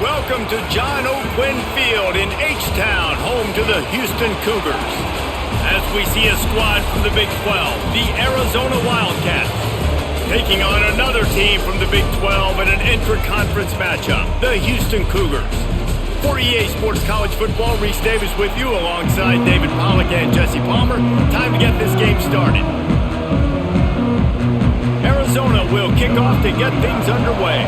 Welcome to John O. Quinn Field in H-Town, home to the Houston Cougars. As we see a squad from the Big 12, the Arizona Wildcats, taking on another team from the Big 12 in an intra-conference matchup, the Houston Cougars. For EA Sports College Football, Reese Davis with you alongside David Pollack and Jesse Palmer. Time to get this game started. Arizona will kick off to get things underway.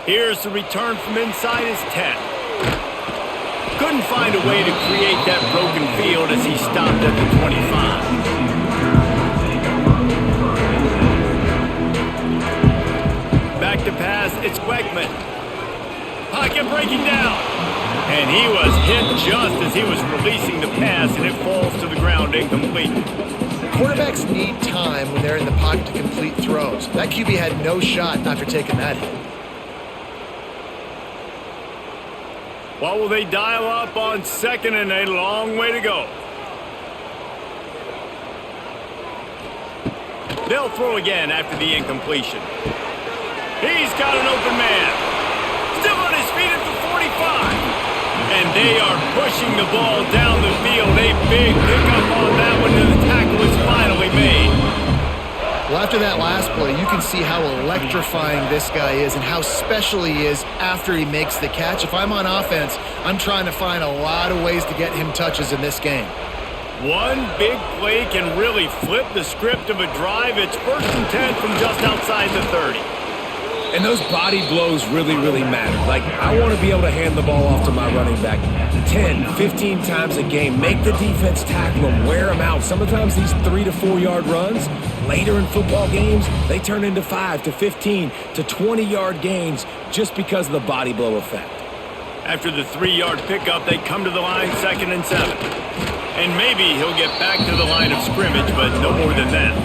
Here's the return from inside his 10. Couldn't find a way to create that broken field as he stopped at the 25. Back to pass, it's Wegman. Pocket breaking down. And he was hit just as he was releasing the pass, and it falls to the ground incomplete. Quarterbacks need time when they're in the pocket to complete throws. That QB had no shot after taking that hit. What will they dial up on second and a long way to go? They'll throw again after the incompletion. He's got an open man. Still on his feet at the 45. And they are pushing the ball down the field. A big pickup on that one, and the tackle is finally made. Well, after that last play, you can see how electrifying this guy is and how special he is after he makes the catch. If I'm on offense, I'm trying to find a lot of ways to get him touches in this game. One big play can really flip the script of a drive. It's 1st and 10 from just outside the 30. And those body blows really, really matter. Like, I want to be able to hand the ball off to my running back 10, 15 times a game. Make the defense tackle them, wear them out. Sometimes these 3 to 4 yard runs, later in football games, they turn into 5 to 15 to 20 yard gains just because of the body blow effect. After the 3-yard pickup, they come to the line 2nd and 7. And maybe he'll get back to the line of scrimmage, but no more than that.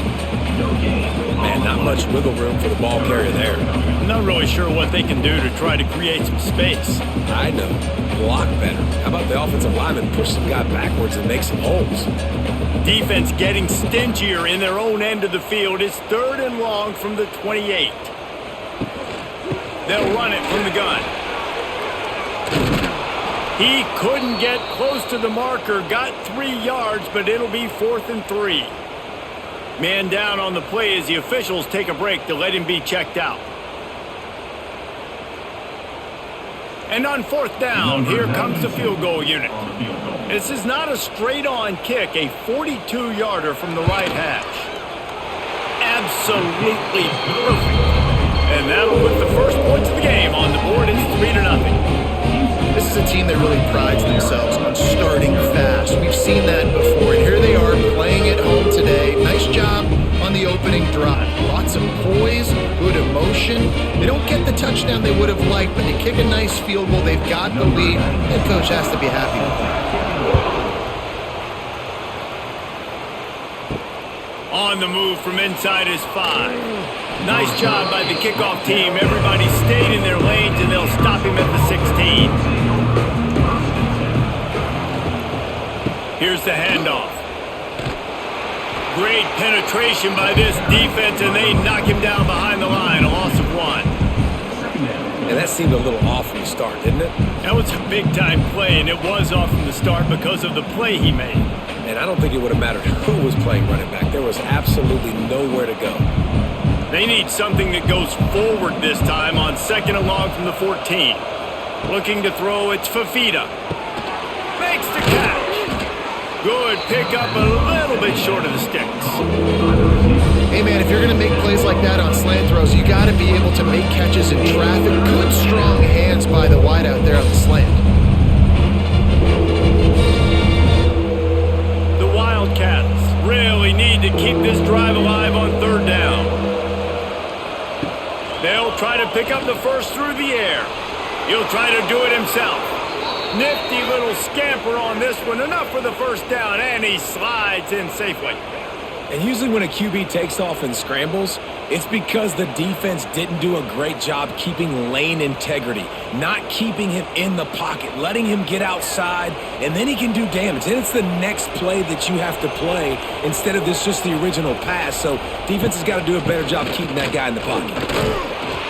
Man, not much wiggle room for the ball carrier there. I'm not really sure what they can do to try to create some space. I know. Block better. How about the offensive lineman push some guy backwards and make some holes? Defense getting stingier in their own end of the field. It's 3rd and long from the 28. They'll run it from the gun. He couldn't get close to the marker. Got 3 yards, but it'll be 4th and 3. Man down on the play as the officials take a break to let him be checked out. And on 4th down, here comes the field goal unit. This is not a straight-on kick, a 42-yarder from the right hash. Absolutely perfect. And that'll put the first points of the game on the board. It's 3-0. This is a team that really prides themselves on starting fast. We've seen that before, and here they are playing at home today. Nice job on the opening drive. Lots of poise, good emotion. They don't get the touchdown they would have liked, but they kick a nice field goal. They've got the lead. Head coach has to be happy with that. On the move from inside his 5. Nice job by the kickoff team. Everybody stayed in their lanes, and they'll stop him at the 16. Here's the handoff. Great penetration by this defense, and they knock him down behind the line. A loss of 1. And that seemed a little off from the start, didn't it? That was a big-time play, and it was off from the start because of the play he made. And I don't think it would have mattered who was playing running back. There was absolutely nowhere to go. They need something that goes forward this time on 2nd and long from the 14. Looking to throw, it's Fafita. Makes the catch. Good pickup, a little bit short of the sticks. Hey, man, if you're going to make plays like that on slant throws, you got to be able to make catches in traffic. Good, strong hands by the wideout there on the slant. The Wildcats really need to keep this drive alive on 3rd down. They'll try to pick up the first through the air. He'll try to do it himself. Nifty little scamper on this one. Enough for the first down, and he slides in safely. And usually when a QB takes off and scrambles, it's because the defense didn't do a great job keeping lane integrity, not keeping him in the pocket, letting him get outside, and then he can do damage. And it's the next play that you have to play instead of just the original pass. So defense has got to do a better job keeping that guy in the pocket.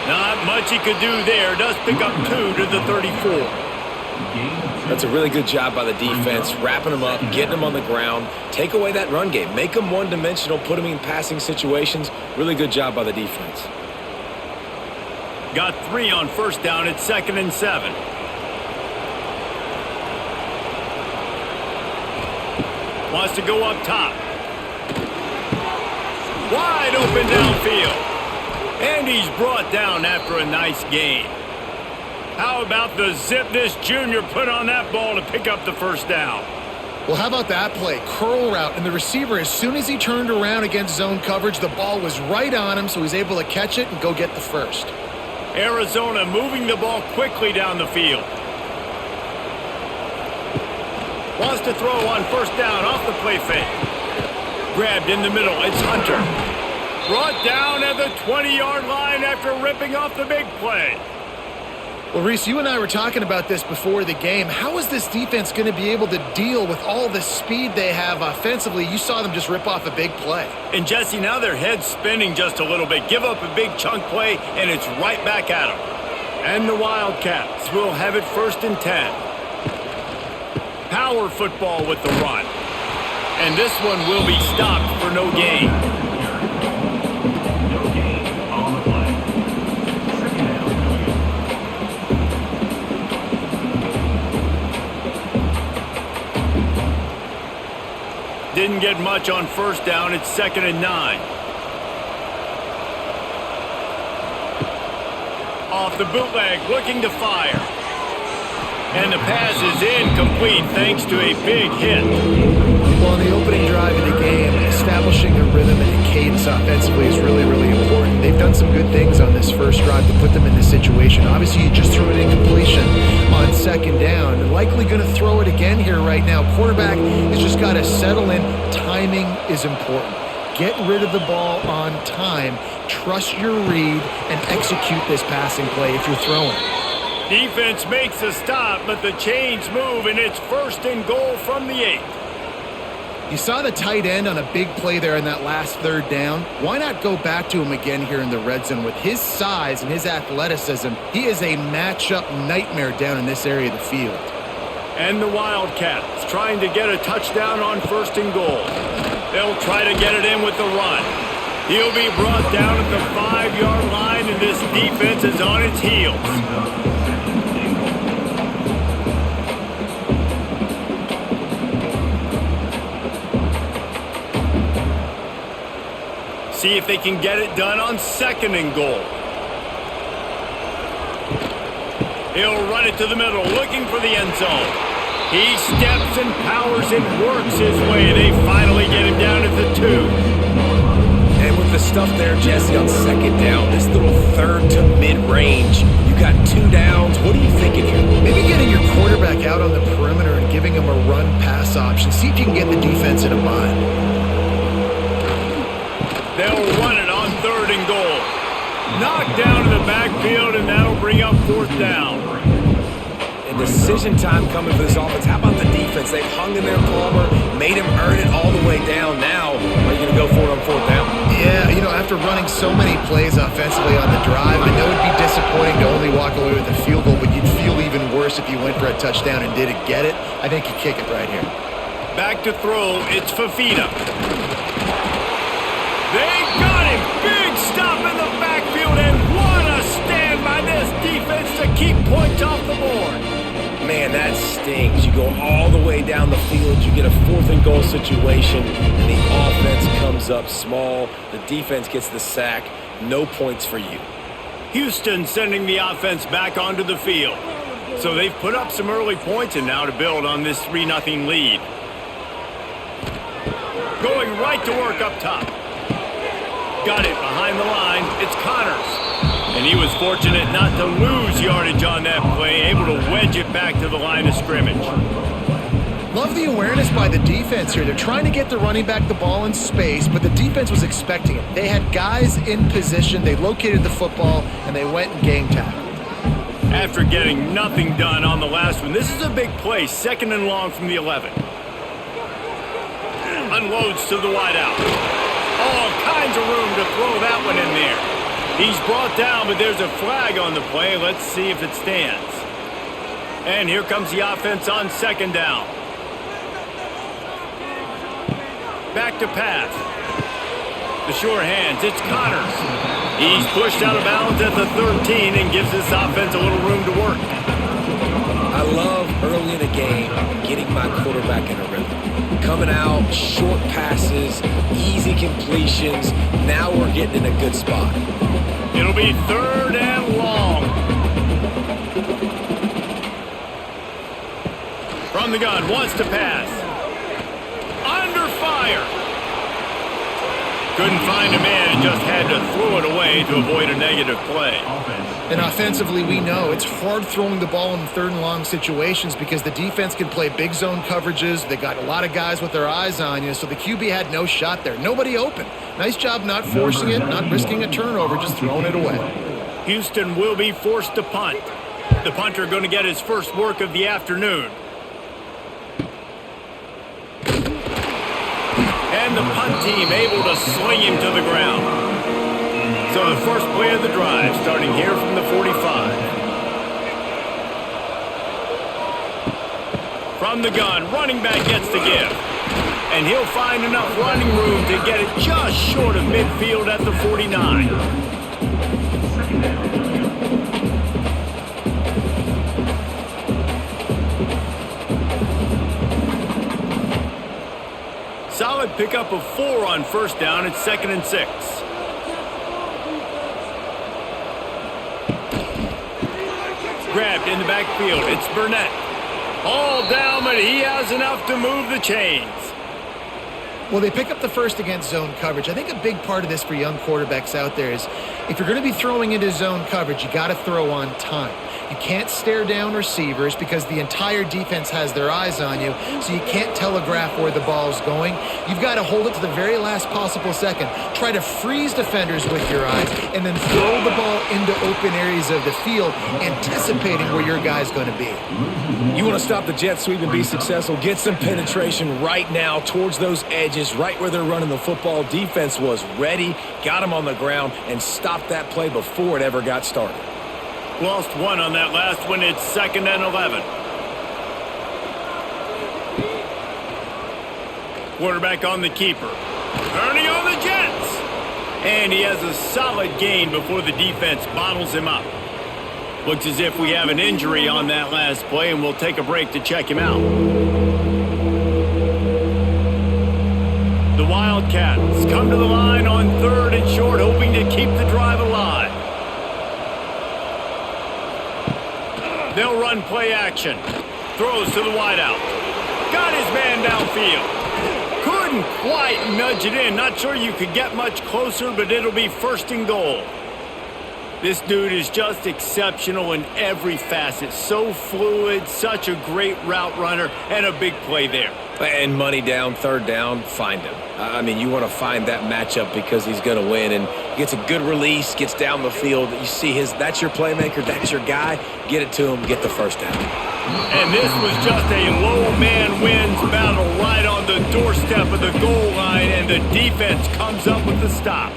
Not much he could do there. Does pick up 2 to the 34. That's a really good job by the defense, wrapping them up, getting them on the ground, take away that run game, make them one-dimensional, put them in passing situations. Really good job by the defense. Got 3 on first down at 2nd and 7. Wants to go up top. Wide open downfield. And he's brought down after a nice gain. How about the zip this junior put on that ball to pick up the first down? Well, how about that play? Curl route, and the receiver, as soon as he turned around against zone coverage, the ball was right on him, so he's able to catch it and go get the first. Arizona moving the ball quickly down the field. Wants to throw on first down off the play fake. Grabbed in the middle, it's Hunter. Brought down at the 20-yard line after ripping off the big play. Well, Reese, you and I were talking about this before the game. How is this defense going to be able to deal with all the speed they have offensively? You saw them just rip off a big play. And, Jesse, now their head's spinning just a little bit. Give up a big chunk play, and it's right back at them. And the Wildcats will have it 1st and 10. Power football with the run. And this one will be stopped for no gain. Didn't get much on first down. It's 2nd and 9. Off the bootleg, looking to fire. And the pass is incomplete thanks to a big hit. Well, in the opening drive of the game, establishing a rhythm and a cadence offensively is really, really important. They've done some good things on this first drive to put them in this situation. Obviously, you just threw an incompletion on 2nd down. They're likely going to throw it again here right now. Quarterback has just got to settle in. Timing is important. Get rid of the ball on time. Trust your read and execute this passing play if you're throwing. Defense makes a stop, but the chains move, and it's 1st and goal from the 8. You saw the tight end on a big play there in that last 3rd down. Why not go back to him again here in the red zone? With his size and his athleticism, he is a matchup nightmare down in this area of the field. And the Wildcats trying to get a touchdown on 1st and goal. They'll try to get it in with the run. He'll be brought down at the 5-yard line, and this defense is on its heels. See if they can get it done on 2nd and goal. He'll run it to the middle, looking for the end zone. He steps and powers and works his way. They finally get him down at the 2. And with the stuff there, Jesse, on 2nd down, this little 3rd to mid-range, you got 2 downs. What are you thinking here? Maybe getting your quarterback out on the perimeter and giving him a run-pass option. See if you can get the defense in a bind. They'll run it on 3rd and goal. Knocked down to the backfield, and that'll bring up 4th down. And decision time coming for this offense. How about the defense? They've hung in there, Palmer, made him earn it all the way down. Now, are you going to go for it on 4th down? Yeah, you know, after running so many plays offensively on the drive, I know it'd be disappointing to only walk away with a field goal, but you'd feel even worse if you went for a touchdown and didn't get it. I think you kick it right here. Back to throw, it's Fafita. They got him! Big stop in the backfield, and what a stand by this defense to keep points off the board. Man, that stings. You go all the way down the field, you get a 4th and goal situation, and the offense comes up small. The defense gets the sack. No points for you. Houston sending the offense back onto the field. So they've put up some early points, and now to build on this 3-0 lead. Going right to work up top. Got it behind the line. It's Connors. And he was fortunate not to lose yardage on that play, able to wedge it back to the line of scrimmage. Love the awareness by the defense here. They're trying to get the running back the ball in space, but the defense was expecting it. They had guys in position. They located the football, and they went and game tackled. After getting nothing done on the last one, this is a big play, 2nd and long from the 11. Unloads to the wideout. All kinds of room to throw that one in there. He's brought down, but there's a flag on the play. Let's see if it stands. And here comes the offense on 2nd down. Back to pass. The sure hands, it's Connors. He's pushed out of bounds at the 13 and gives this offense a little room to work. I love early in the game getting my quarterback in a rhythm. Coming out, short passes, easy completions. Now we're getting in a good spot. It'll be 3rd and long. From the gun, wants to pass. Under fire. Couldn't find a man and just had to throw it away to avoid a negative play. And offensively, we know it's hard throwing the ball in 3rd and long situations because the defense can play big zone coverages. They got a lot of guys with their eyes on you, so the QB had no shot there. Nobody open. Nice job not forcing it, not risking a turnover, just throwing it away. Houston will be forced to punt. The punter going to get his first work of the afternoon. And the punt team able to sling him to the ground. So the first play of the drive starting here from the 45. From the gun, running back gets the give. And he'll find enough running room to get it just short of midfield at the 49. Solid pickup of 4 on 1st down. It's 2nd and 6. Grabbed in the backfield. It's Burnett. All down, but he has enough to move the chains. Well, they pick up the first against zone coverage. I think a big part of this for young quarterbacks out there is if you're going to be throwing into zone coverage, you got to throw on time. You can't stare down receivers because the entire defense has their eyes on you, so you can't telegraph where the ball's going. You've got to hold it to the very last possible second. Try to freeze defenders with your eyes, and then throw the ball into open areas of the field, anticipating where your guy's going to be. You want to stop the jet sweep and be successful, get some penetration right now towards those edges, right where they're running the football. Defense was ready, got him on the ground, and stopped that play before it ever got started. Lost 1 on that last one. It's 2nd and 11. Quarterback on the keeper. Turning on the Jets. And he has a solid gain before the defense bottles him up. Looks as if we have an injury on that last play, and we'll take a break to check him out. The Wildcats come to the line on 3rd and short, hoping to keep the drive alive. They'll run play action. Throws to the wideout. Got his man downfield. Couldn't quite nudge it in. Not sure you could get much closer, but it'll be 1st and goal. This dude is just exceptional in every facet. So fluid, such a great route runner, and a big play there. And money down, 3rd down, find him. I mean, you want to find that matchup because he's going to win, and gets a good release, gets down the field. You see that's your playmaker, that's your guy. Get it to him, get the 1st down. And this was just a low man wins battle right on the doorstep of the goal line, and the defense comes up with the stop.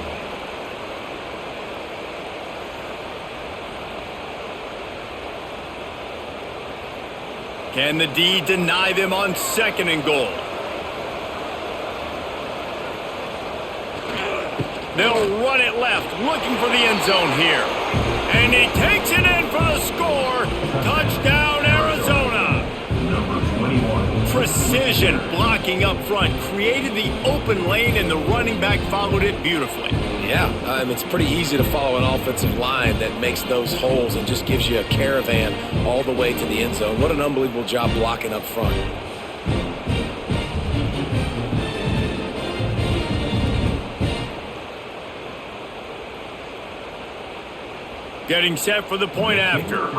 Can the D deny them on 2nd and goal? They'll run it left, looking for the end zone here. And he takes it in for the score. Touchdown, Arizona. Precision blocking up front, created the open lane, and the running back followed it beautifully. Yeah, it's pretty easy to follow an offensive line that makes those holes and just gives you a caravan all the way to the end zone. What an unbelievable job blocking up front. Getting set for the point after.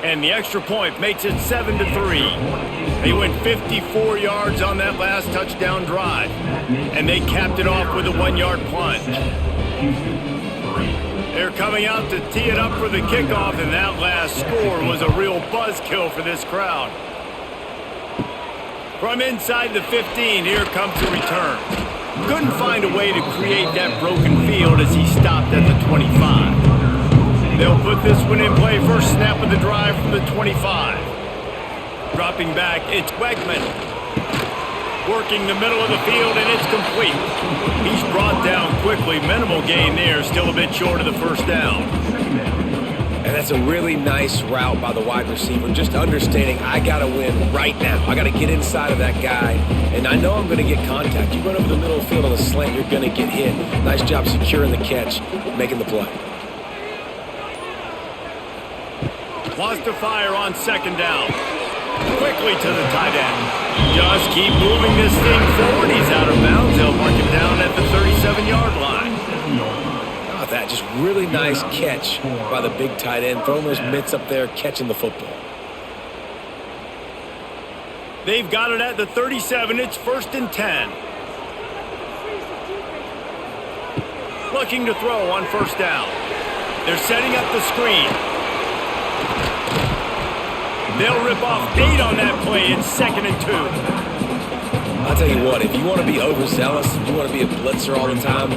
And the extra point makes it 7-3. They went 54 yards on that last touchdown drive. And they capped it off with a 1-yard plunge. They're coming out to tee it up for the kickoff, and that last score was a real buzzkill for this crowd. From inside the 15, here comes the return. Couldn't find a way to create that broken field as he stopped at the 25. They'll put this one in play. First snap of the drive from the 25. Dropping back, it's Wegman. Working the middle of the field, and it's complete. He's brought down quickly. Minimal gain there, still a bit short of the first down. And that's a really nice route by the wide receiver, just understanding I got to win right now. I got to get inside of that guy, and I know I'm going to get contact. You run over the middle of the field on the slant, you're going to get hit. Nice job securing the catch, making the play. Wants to fire on second down. Quickly to the tight end. Just keep moving this thing forward. He's out of bounds. They'll mark him down at the 37-yard line. How about that? Just really nice catch by the big tight end. Throwing those mitts up there, catching the football. They've got it at the 37. It's 1st and 10. Looking to throw on first down. They're setting up the screen. They'll rip off 8 on that play. It's 2nd and 2. I'll tell you what, if you want to be overzealous, if you want to be a blitzer all the time,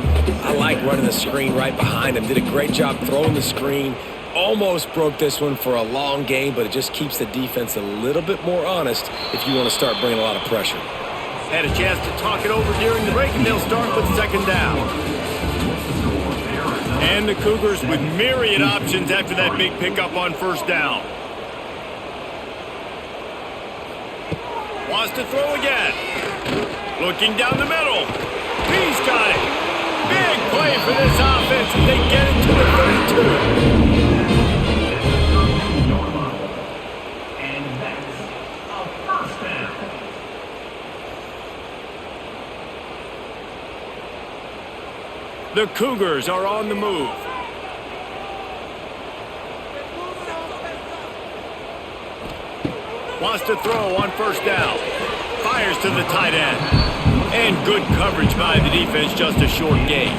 I like running the screen right behind him. Did a great job throwing the screen. Almost broke this one for a long game, but it just keeps the defense a little bit more honest if you want to start bringing a lot of pressure. Had a chance to talk it over during the break, and they'll start with second down. And the Cougars with myriad options after that big pickup on first down. Wants to throw again. Looking down the middle. He's got it. Big play for this offense as they get it to the 32. And that's a first down. The Cougars are on the move. Wants to throw on first down. Fires to the tight end. And good coverage by the defense, just a short gain.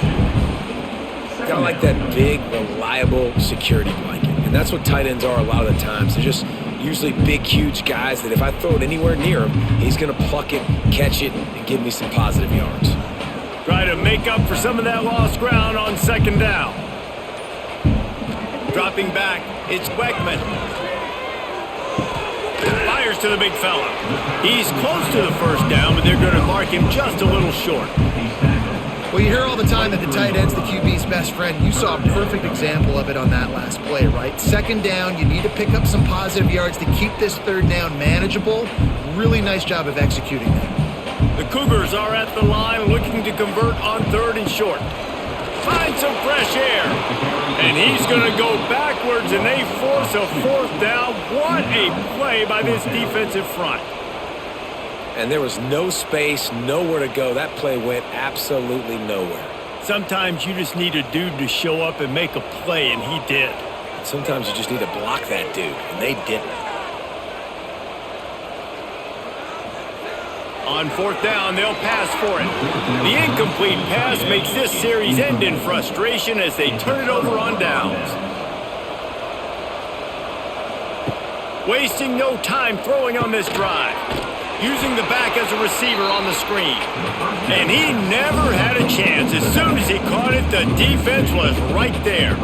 Kind of like that big, reliable security blanket. And that's what tight ends are a lot of the times. They're just usually big, huge guys that if I throw it anywhere near him, he's going to pluck it, catch it, and give me some positive yards. Try to make up for some of that lost ground on second down. Dropping back, it's Wegman. Fires to the big fella. He's close to the first down, but they're going to mark him just a little short. Well, you hear all the time that the tight end's the QB's best friend. You saw a perfect example of it on that last play, right? Second down, you need to pick up some positive yards to keep this third down manageable. Really nice job of executing that. The Cougars are at the line looking to convert on 3rd and short. Find some fresh air. And he's going to go backwards, and they force a 4th down. What a play by this defensive front. And there was no space, nowhere to go. That play went absolutely nowhere. Sometimes you just need a dude to show up and make a play, and he did. Sometimes you just need to block that dude, and they didn't. On 4th down, they'll pass for it. The incomplete pass makes this series end in frustration as they turn it over on downs. Wasting no time throwing on this drive. Using the back as a receiver on the screen. And he never had a chance. As soon as he caught it, the defense was right there.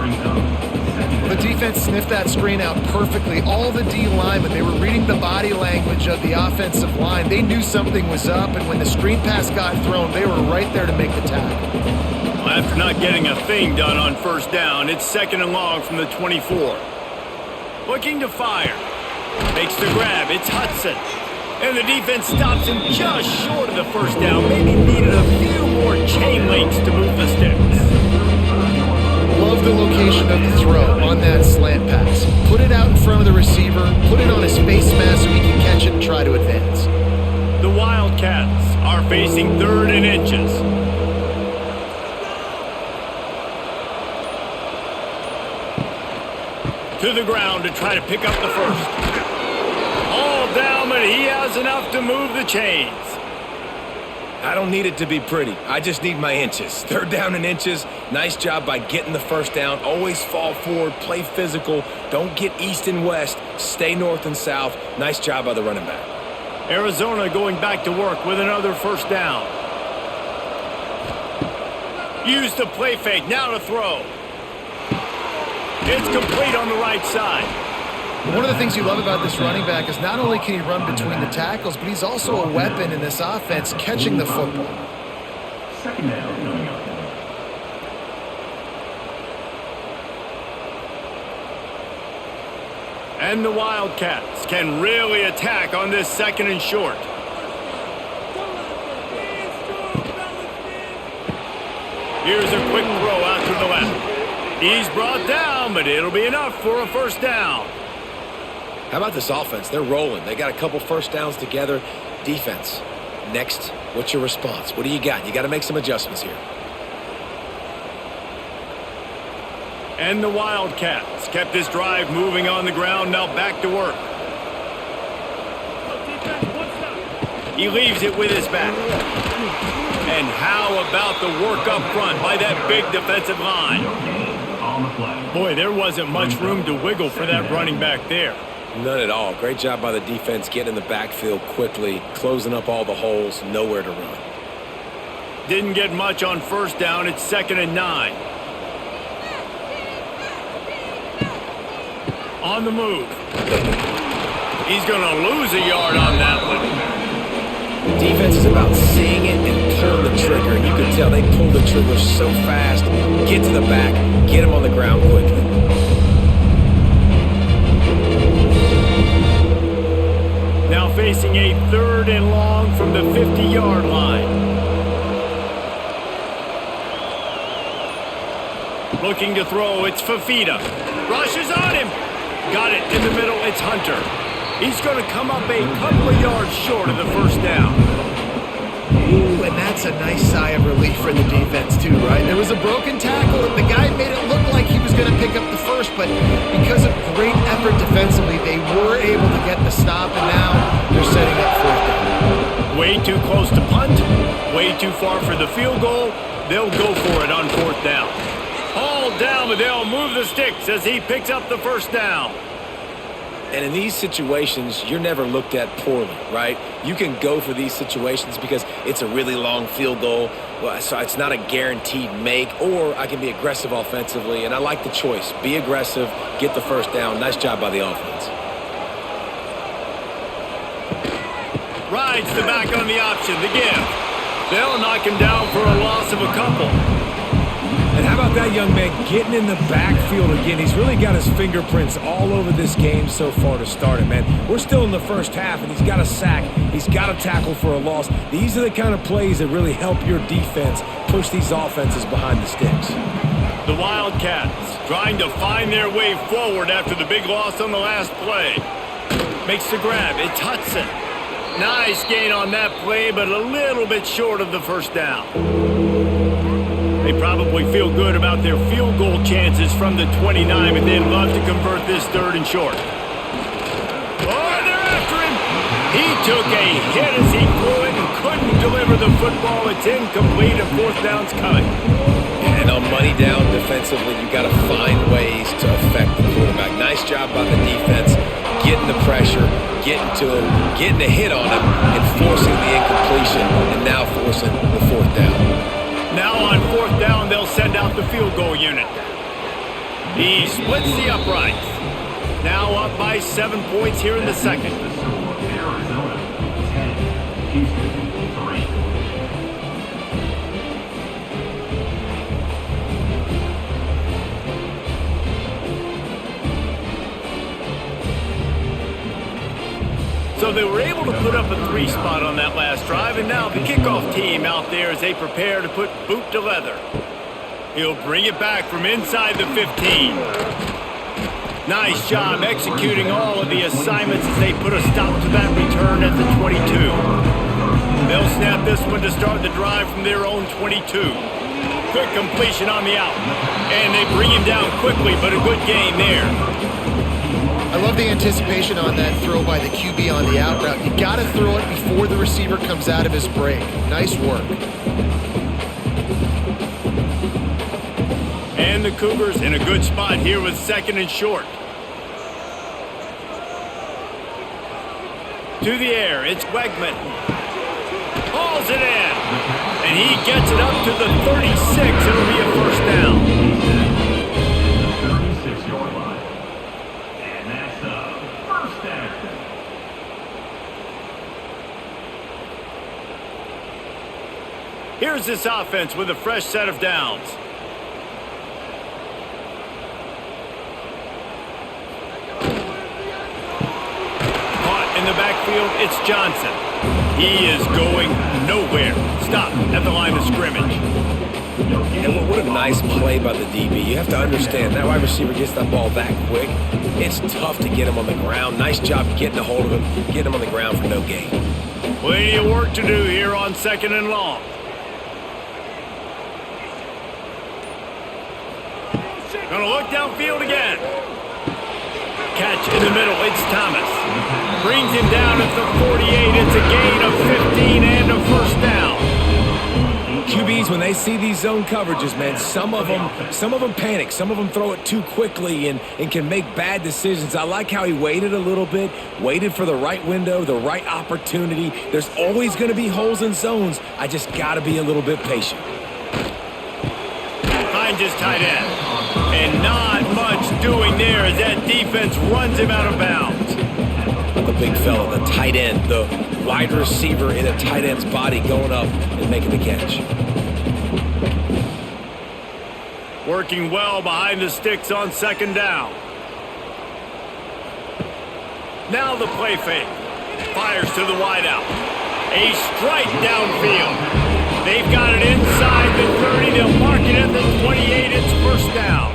The defense sniffed that screen out perfectly. All the D linemen, they were reading the body language of the offensive line. They knew something was up, and when the screen pass got thrown, they were right there to make the tackle. Well, after not getting a thing done on first down, it's 2nd and long from the 24. Looking to fire. Makes the grab. It's Hudson. And the defense stops him just short of the first down. Maybe needed a few more chain links to move the sticks. Love the location of the throw on that slant pass. Put it out in front of the receiver, put it on his face mask so he can catch it and try to advance. The Wildcats are facing 3rd and inches. To the ground to try to pick up the first. All down, but he has enough to move the chains. I don't need it to be pretty. I just need my inches. Third down in inches. Nice job by getting the first down. Always fall forward, play physical. Don't get east and west. Stay north and south. Nice job by the running back. Arizona going back to work with another first down. Use the play fake. Now to throw. It's complete on the right side. One of the things you love about this running back is not only can he run between the tackles, but he's also a weapon in this offense catching the football. Second down. And the Wildcats can really attack on this second and short. Here's a quick throw out to the left. He's brought down, but it'll be enough for a first down. How about this offense? They're rolling. They got a couple first downs together. Defense. Next, what's your response? What do you got? You got to make some adjustments here. And the Wildcats kept this drive moving on the ground, now back to work. He leaves it with his back. And how about the work up front by that big defensive line? Boy, there wasn't much room to wiggle for that running back there. None at all. Great job by the defense getting in the backfield quickly, closing up all the holes, nowhere to run. Didn't get much on first down. It's 2nd and 9. On the move. He's going to lose a yard on that one. Defense is about seeing it and pulling the trigger. And you can tell they pull the trigger so fast. Get to the back, get him on the ground quickly. Now facing a 3rd and long from the 50-yard line. Looking to throw, it's Fafita. Rushes on him. Got it in the middle, it's Hunter. He's going to come up a couple of yards short of the first down. Ooh, and that's a nice sigh of relief for the defense too, right? There was a broken tackle, and the guy made it look like he was going to pick up the first, but because of great effort defensively, they were able to get the stop, and now they're setting up 4th down. Way too close to punt, way too far for the field goal. They'll go for it on 4th down. All down, but they'll move the sticks as he picks up the first down. And in these situations, you're never looked at poorly, right? You can go for these situations because it's a really long field goal. Well, so it's not a guaranteed make, or I can be aggressive offensively, and I like the choice. Be aggressive, get the first down. Nice job by the offense. Rides the back on the option, the give. They'll knock him down for a loss of a couple. And how about that young man getting in the backfield again? He's really got his fingerprints all over this game so far to start it, man. We're still in the first half, and he's got a sack. He's got a tackle for a loss. These are the kind of plays that really help your defense push these offenses behind the sticks. The Wildcats trying to find their way forward after the big loss on the last play. Makes the grab. It's Hudson. Nice gain on that play, but a little bit short of the first down. They probably feel good about their field goal chances from the 29, but they'd love to convert this 3rd and short. Oh, they're after him. He took a hit as he threw it and couldn't deliver the football. It's incomplete, and 4th down's coming. And on money down defensively, you got to find ways to affect the quarterback. Nice job by the defense, getting the pressure, getting to him, getting a hit on him, and forcing the incompletion, and now forcing the 4th down. Now on 4th down, they'll send out the field goal unit. He splits the uprights. Now up by 7 points here in the second. Arizona 10, Houston 3. So they were able to put up a 3 spot on that last drive, and now the kickoff team out there as they prepare to put boot to leather. He'll bring it back from inside the 15. Nice job executing all of the assignments as they put a stop to that return at the 22. They'll snap this one to start the drive from their own 22. Quick completion on the out. And they bring him down quickly, but a good gain there. I love the anticipation on that throw by the QB on the out route. You got to throw it before the receiver comes out of his break. Nice work. And the Cougars in a good spot here with 2nd and short. To the air, it's Wegman. Hauls it in. And he gets it up to the 36. It'll be a first down. The 36-yard line. And that's a first down. Here's this offense with a fresh set of downs. Caught in the backfield, it's Johnson. He is going nowhere. Stop at the line of scrimmage. And what a nice play by the DB. You have to understand, that wide receiver gets that ball that quick. It's tough to get him on the ground. Nice job getting a hold of him, getting him on the ground for no gain. Plenty of work to do here on 2nd and long. Gonna look downfield again. Catch in the middle, it's Thomas. Brings him down at the 48. It's a gain of 15 and a first down. QBs, when they see these zone coverages, man, some of them panic. Some of them throw it too quickly and can make bad decisions. I like how he waited a little bit, waited for the right window, the right opportunity. There's always going to be holes in zones. I just got to be a little bit patient. Finds his tight end. And not much doing there as that defense runs him out of bounds. The big fella, the tight end, the wide receiver in a tight end's body going up and making the catch. Working well behind the sticks on 2nd down. Now the play fake. Fires to the wideout. A strike downfield. They've got it inside the 30. They'll mark it at the 28. It's first down.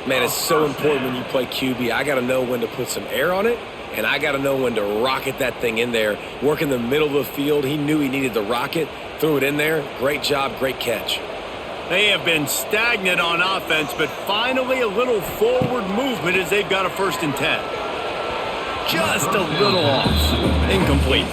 Man, it's so important when you play QB. I got to know when to put some air on it, and I got to know when to rocket that thing in there. Work in the middle of the field. He knew he needed to rocket, threw it in there. Great job, great catch. They have been stagnant on offense, but finally a little forward movement as they've got a 1st and 10. Just a little off. Incomplete.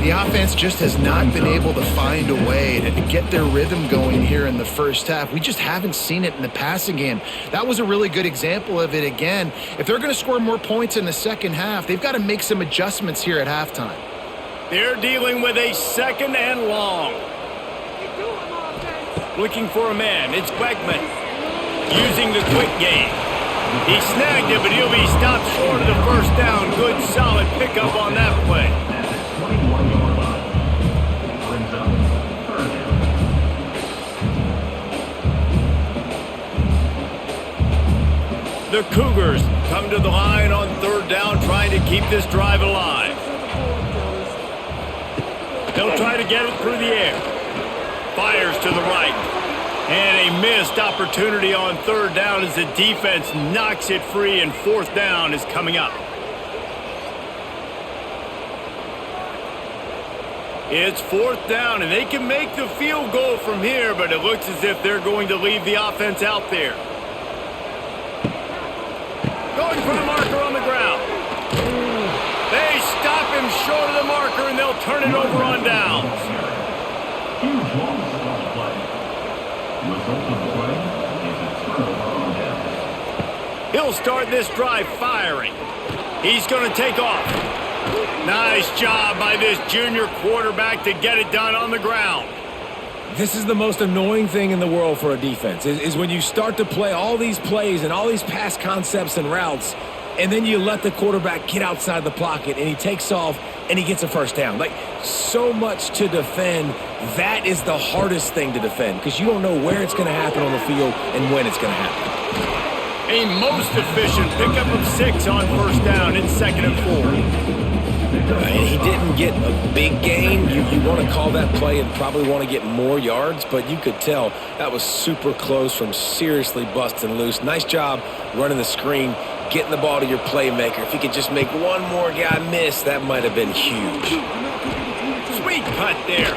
The offense just has not been able to find a way to get their rhythm going here in the first half. We just haven't seen it in the passing game. That was a really good example of it again. If they're going to score more points in the second half, they've got to make some adjustments here at halftime. They're dealing with a 2nd and long. Looking for a man. It's Wegman. Using the quick game. He snagged it, but he'll be stopped short of the first down. Good, solid pickup on that play. 21-yard line. Brings up 3rd down. The Cougars come to the line on 3rd down, trying to keep this drive alive. They'll try to get it through the air. Fires to the right. And a missed opportunity on 3rd down as the defense knocks it free, and 4th down is coming up. It's 4th down, and they can make the field goal from here, but it looks as if they're going to leave the offense out there. Going for the marker on the ground. They stop him short of the marker, and they'll turn it over on downs. Huge loss on the play. Result of the play is a turnover on downs. He'll start this drive firing. He's going to take off. Nice job by this junior quarterback to get it done on the ground. This is the most annoying thing in the world for a defense, is when you start to play all these plays and all these pass concepts and routes, and then you let the quarterback get outside the pocket, and he takes off, and he gets a first down. Like, so much to defend. That is the hardest thing to defend, because you don't know where it's going to happen on the field and when it's going to happen. A most efficient pickup of 6 on 1st down. It's 2nd and 4. And he didn't get a big gain. You want to call that play and probably want to get more yards, but you could tell that was super close from seriously busting loose. Nice job running the screen, getting the ball to your playmaker. If he could just make one more guy miss, that might have been huge. Sweet cut there.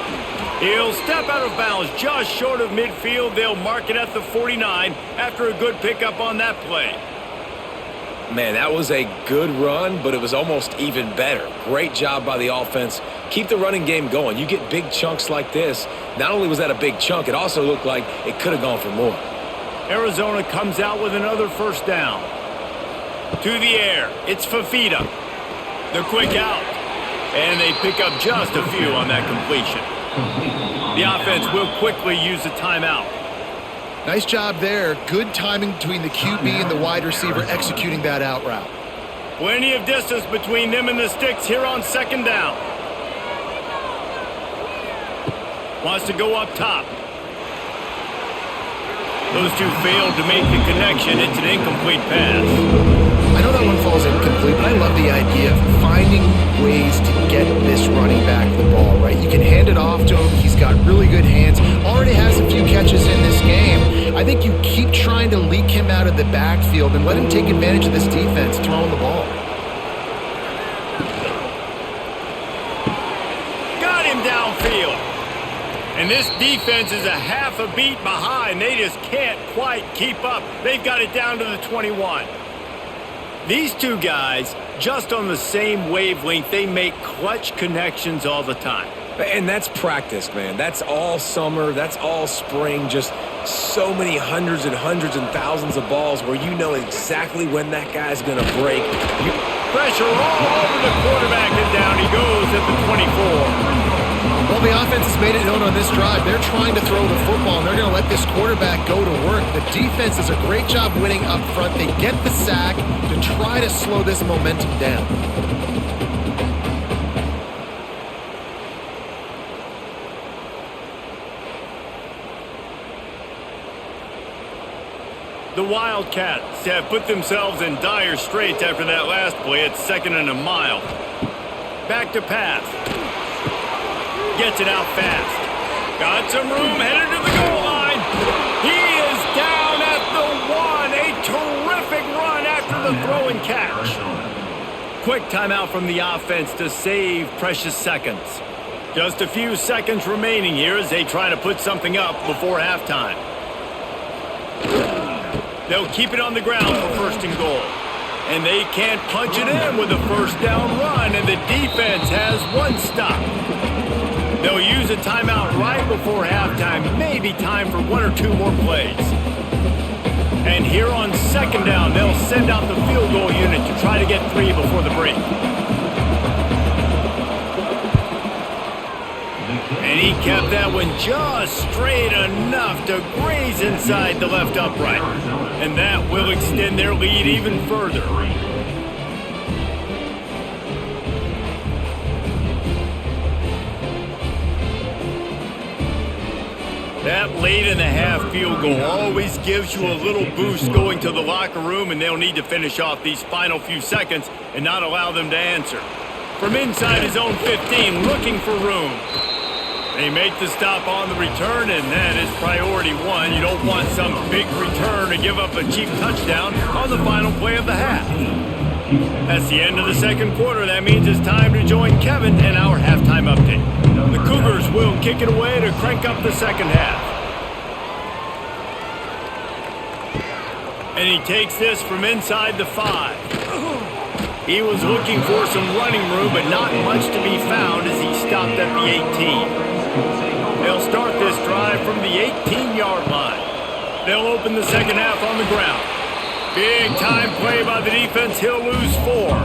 He'll step out of bounds just short of midfield. They'll mark it at the 49 after a good pickup on that play. Man, that was a good run, but it was almost even better. Great job by the offense. Keep the running game going. You get big chunks like this. Not only was that a big chunk, it also looked like it could have gone for more. Arizona comes out with another first down. To the air, it's Fafita. The quick out. And they pick up just a few on that completion. The offense will quickly use a timeout. Nice job there. Good timing between the QB and the wide receiver executing that out route. Plenty of distance between them and the sticks here on second down. Wants to go up top. Those two failed to make the connection. It's an incomplete pass. I know that one falls incomplete, but I love the idea of finding ways to get this running back the ball, right? You can hand it off to him. He's got really good hands. Already has a few catches in this game. I think you keep trying to leak him out of the backfield and let him take advantage of this defense throwing the ball. Got him downfield. And this defense is a half a beat behind. They just can't quite keep up. They've got it down to the 21. These two guys, just on the same wavelength, they make clutch connections all the time. And that's practice, man. That's all summer. That's all spring. Just so many hundreds and thousands of balls where you know exactly when that guy's going to break. Pressure all over the quarterback, and down he goes at the 24. Well, the offense has made it known on this drive. They're trying to throw the football, and they're going to let this quarterback go to work. The defense does a great job winning up front. They get the sack to try to slow this momentum down. The Wildcats have put themselves in dire straits after that last play. It's 2nd and a mile. Back to pass. Gets it out fast. Got some room, headed to the goal line. He is down at the 1. A terrific run after the throw and catch. Quick timeout from the offense to save precious seconds. Just a few seconds remaining here as they try to put something up before halftime. They'll keep it on the ground for 1st and goal. And they can't punch it in with a first down run, and the defense has one stop. They'll use a timeout right before halftime. Maybe time for 1 or 2 more plays. And here on 2nd down, they'll send out the field goal unit to try to get 3 before the break. And he kept that one just straight enough to graze inside the left upright. And that will extend their lead even further. That late in the half field goal always gives you a little boost going to the locker room, and they'll need to finish off these final few seconds and not allow them to answer. From inside his own 15, looking for room. They make the stop on the return, and that is priority 1. You don't want some big return to give up a cheap touchdown on the final play of the half. That's the end of the 2nd quarter. That means it's time to join Kevin in our halftime update. The Cougars will kick it away to crank up the 2nd half. And he takes this from inside the 5. He was looking for some running room, but not much to be found as he stopped at the 18. They'll start this drive from the 18-yard line. They'll open the 2nd half on the ground. Big time play by the defense. He'll lose 4.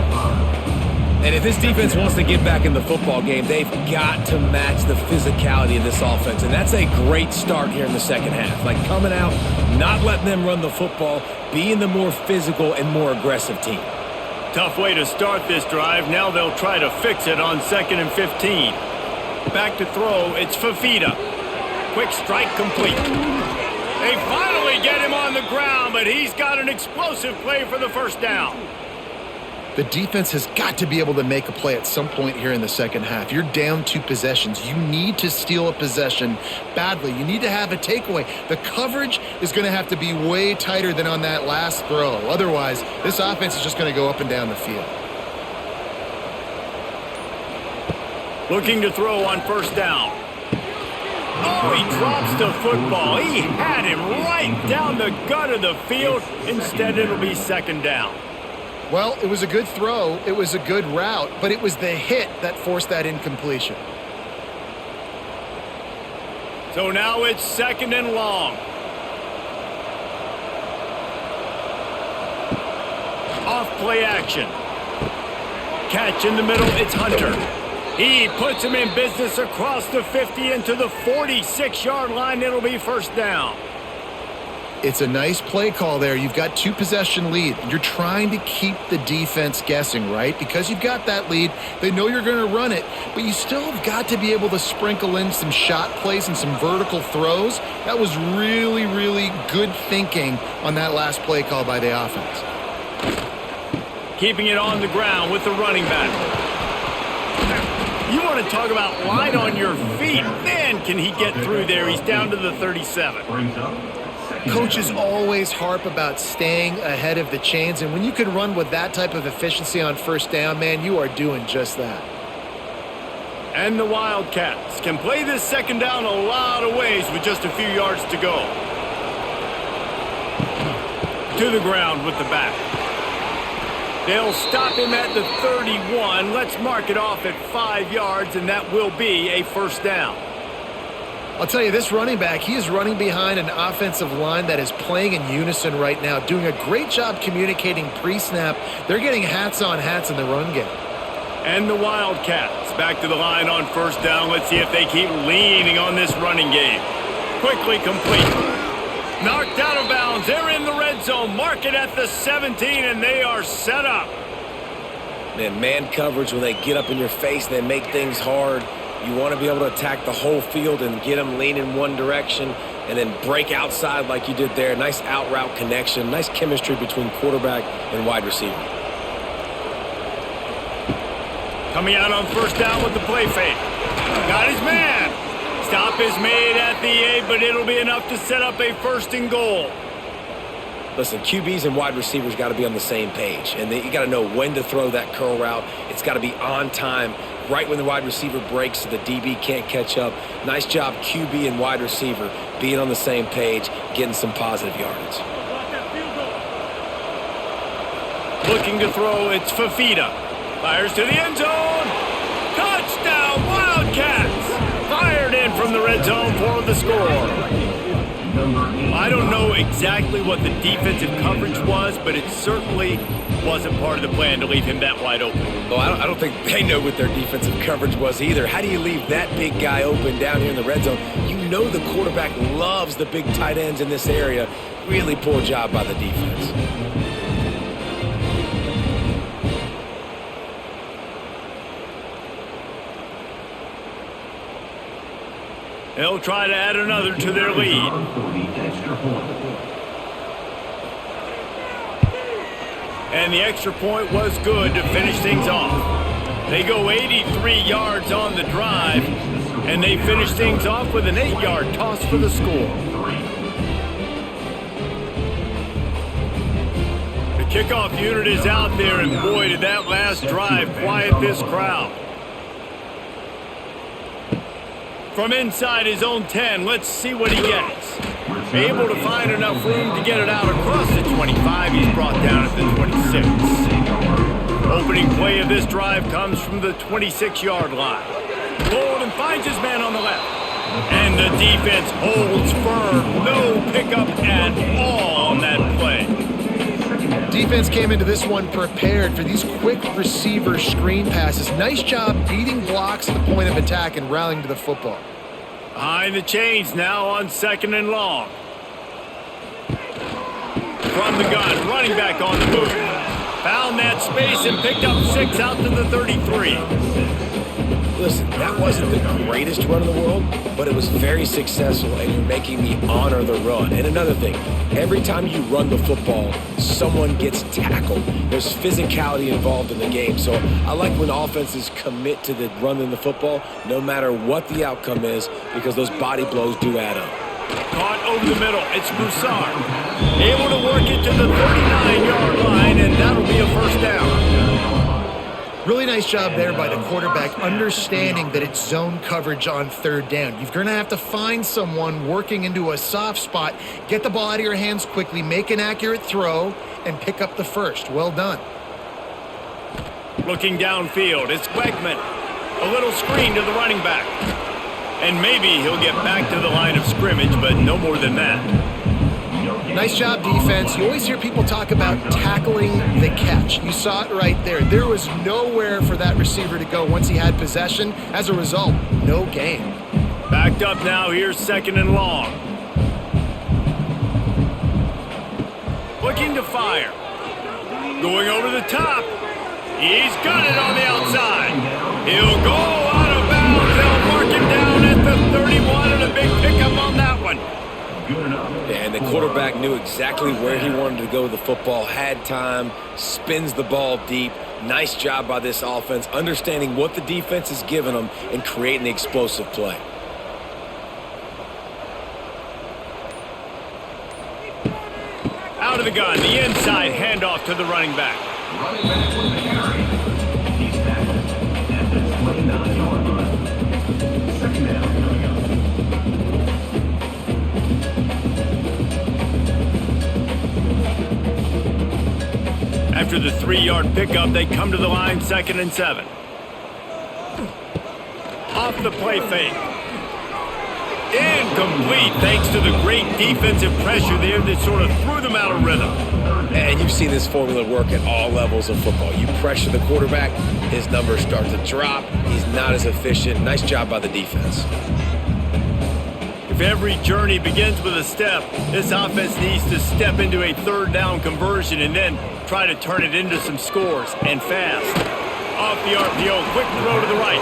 And if this defense wants to get back in the football game, they've got to match the physicality of this offense. And that's a great start here in the 2nd half. Like coming out, not letting them run the football, being the more physical and more aggressive team. Tough way to start this drive. Now they'll try to fix it on 2nd and 15. Back to throw, it's Fafita. Quick strike complete. They finally get him on the ground, but he's got an explosive play for the 1st down. The defense has got to be able to make a play at some point here in the 2nd half. You're down 2 possessions. You need to steal a possession badly. You need to have a takeaway. The coverage is going to have to be way tighter than on that last throw. Otherwise, this offense is just going to go up and down the field. Looking to throw on 1st down. Oh, he drops the football. He had him right down the gut of the field. Instead, it'll be 2nd down. Well, it was a good throw, it was a good route, but it was the hit that forced that incompletion. So now it's 2nd and long. Off play action. Catch in the middle, it's Hunter. He puts him in business across the 50 into the 46-yard line. It'll be 1st down. It's a nice play call there. You've got 2-possession lead. You're trying to keep the defense guessing, right? Because you've got that lead, they know you're going to run it, but you still have got to be able to sprinkle in some shot plays and some vertical throws. That was really, really good thinking on that last play call by the offense. Keeping it on the ground with the running back. You want to talk about light on your feet. Man, can he get through there. He's down to the 37. Brings up second Coaches down. always harp about staying ahead of the chains, and when you can run with that type of efficiency on 1st down, man, you are doing just that. And the Wildcats can play this 2nd down a lot of ways with just a few yards to go. To the ground with the back. They'll stop him at the 31. Let's mark it off at 5 yards, and that will be a 1st down. I'll tell you, this running back, he is running behind an offensive line that is playing in unison right now, doing a great job communicating pre-snap. They're getting hats on hats in the run game. And the Wildcats back to the line on 1st down. Let's see if they keep leaning on this running game. Quickly complete. Knocked out of bounds. They're in the red zone. Mark it at the 17, and they are set up. Man coverage, when they get up in your face, they make things hard. You want to be able to attack the whole field and get them leaning one direction and then break outside like you did there. Nice out route connection. Nice chemistry between quarterback and wide receiver. Coming out on 1st down with the play fake. Got his man. Stop is made at the 8, but it'll be enough to set up a 1st and goal. Listen, QBs and wide receivers got to be on the same page, and you got to know when to throw that curl route. It's got to be on time, right when the wide receiver breaks so the DB can't catch up. Nice job, QB and wide receiver, being on the same page, getting some positive yardage. Looking to throw, it's Fafita. Fires to the end zone. Touchdown, Wildcats! Fired in from the red zone for the score. I don't know exactly what the defensive coverage was, but it certainly wasn't part of the plan to leave him that wide open. Well, I don't think they know what their defensive coverage was either. How do you leave that big guy open down here in the red zone? You know the quarterback loves the big tight ends in this area. Really poor job by the defense. They'll try to add another to their lead. And the extra point was good to finish things off. They go 83 yards on the drive, and they finish things off with an 8-yard toss for the score. The kickoff unit is out there, and boy, did that last drive quiet this crowd. From inside his own 10, let's see what he gets. Able to find enough room to get it out across the 25. He's brought down at the 26. Opening play of this drive comes from the 26-yard line. Golden finds his man on the left. And the defense holds firm. No pickup at all on that play. Defense came into this one prepared for these quick receiver screen passes. Nice job beating blocks at the point of attack and rallying to the football. Behind the chains now on 2nd and long. From the gun, running back on the move. Found that space and picked up 6 out to the 33. Listen, that wasn't the greatest run in the world, but it was very successful, and you're making me honor the run. And another thing, every time you run the football, someone gets tackled. There's physicality involved in the game, so I like when offenses commit to the running the football, no matter what the outcome is, because those body blows do add up. Caught over the middle, it's Broussard. Able to work it to the 39-yard line, and that'll be a 1st down. Really nice job there by the quarterback, understanding that it's zone coverage on 3rd down. You're going to have to find someone working into a soft spot, get the ball out of your hands quickly, make an accurate throw, and pick up the 1st. Well done. Looking downfield, it's Wegman. A little screen to the running back. And maybe he'll get back to the line of scrimmage, but no more than that. Nice job, defense. You always hear people talk about tackling the catch. You saw it right there. There was nowhere for that receiver to go once he had possession. As a result, no gain. Backed up now, here's 2nd and long. Looking to fire. Going over the top. He's got it on the outside. He'll go out of bounds. They'll mark him down at the 31 and a big pickup on that one. And the quarterback knew exactly where he wanted to go with the football, had time, spins the ball deep. Nice job by this offense, understanding what the defense is giving them and creating the explosive play. Out of the gun, the inside handoff to the running back. Running back with the carry. He's tackled at the 29-yard line. 2nd down coming up. After the 3-yard pickup, they come to the line, 2nd and 7. Off the play fake. Incomplete, thanks to the great defensive pressure there that sort of threw them out of rhythm. And you've seen this formula work at all levels of football. You pressure the quarterback, his numbers start to drop. He's not as efficient. Nice job by the defense. If every journey begins with a step, this offense needs to step into a 3rd down conversion and then try to turn it into some scores, and fast. Off the RPO, quick throw to the right.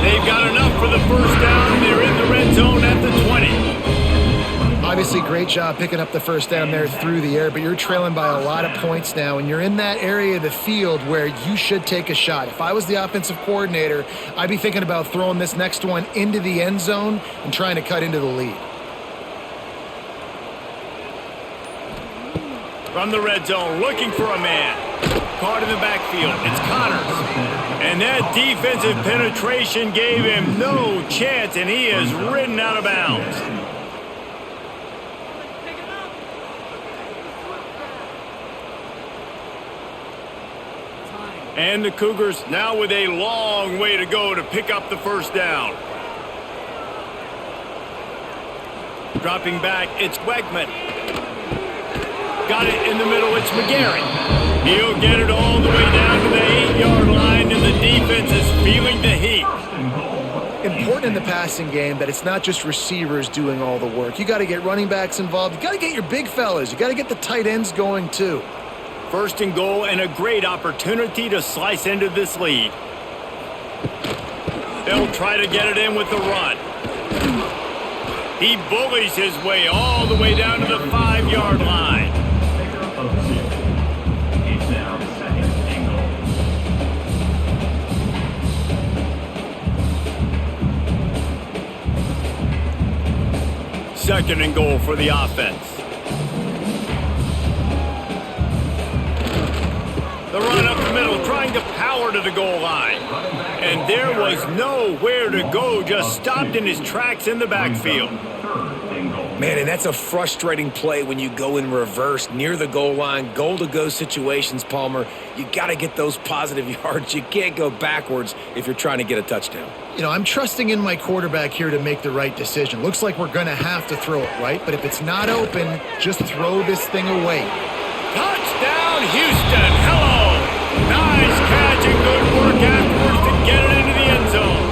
They've got enough for the 1st down, and they're in the red zone at the 20. Obviously, great job picking up the 1st down there through the air, but you're trailing by a lot of points now, and you're in that area of the field where you should take a shot. If I was the offensive coordinator, I'd be thinking about throwing this next one into the end zone and trying to cut into the lead. From the red zone, looking for a man. Caught in the backfield, it's Connors. And that defensive penetration gave him no chance, and he is ridden out of bounds. And the Cougars now with a long way to go to pick up the 1st down. Dropping back, it's Wegman. Got it in the middle, it's McGarry. He'll get it all the way down to the 8-yard line, and the defense is feeling the heat. Important in the passing game that it's not just receivers doing all the work. You got to get running backs involved. You got to get your big fellas. You got to get the tight ends going too. 1st and goal, and a great opportunity to slice into this lead. They'll try to get it in with the run. He bullies his way all the way down to the 5-yard line. It's now 2nd and goal. 2nd and goal for the offense. The run up the middle, trying to power to the goal line. And there was nowhere to go, just stopped in his tracks in the backfield. Man, and that's a frustrating play when you go in reverse near the goal line, goal-to-go situations, Palmer. You got to get those positive yards. You can't go backwards if you're trying to get a touchdown. You know, I'm trusting in my quarterback here to make the right decision. Looks like we're going to have to throw it, right? But if it's not open, just throw this thing away. Touchdown, Houston. Hello. Nice catch and good work afterwards to get it into the end zone.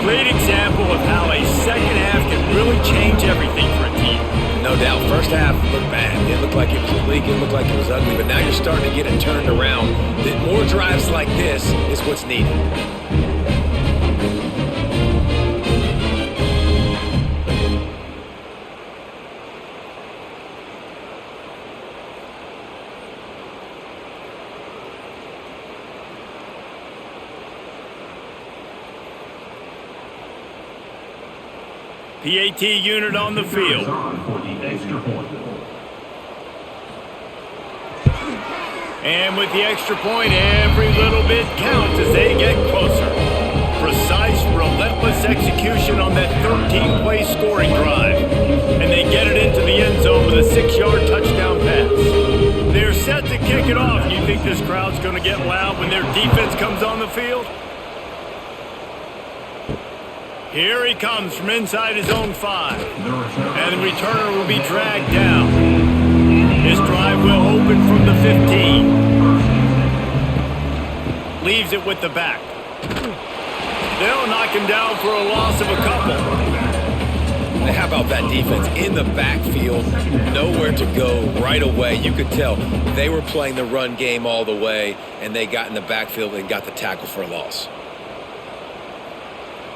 Great example of how a second half can really change everything for a team. No doubt. First half looked bad. It looked like it was bleak. It looked like it was ugly. But now you're starting to get it turned around. That more drives like this is what's needed. PAT unit on the field. for the extra point. And with the extra point, every little bit counts as they get closer. Precise, relentless execution on that 13-play scoring drive. And they get it into the end zone with a 6-yard touchdown pass. They're set to kick it off. You think think this crowd's going to get loud when their defense comes on the field? Here he comes from inside his own 5. And the returner will be dragged down. This drive will open from the 15. Leaves it with the back. They'll knock him down for a loss of a couple. How about that defense in the backfield? Nowhere to go right away. You could tell they were playing the run game all the way, and they got in the backfield and got the tackle for a loss.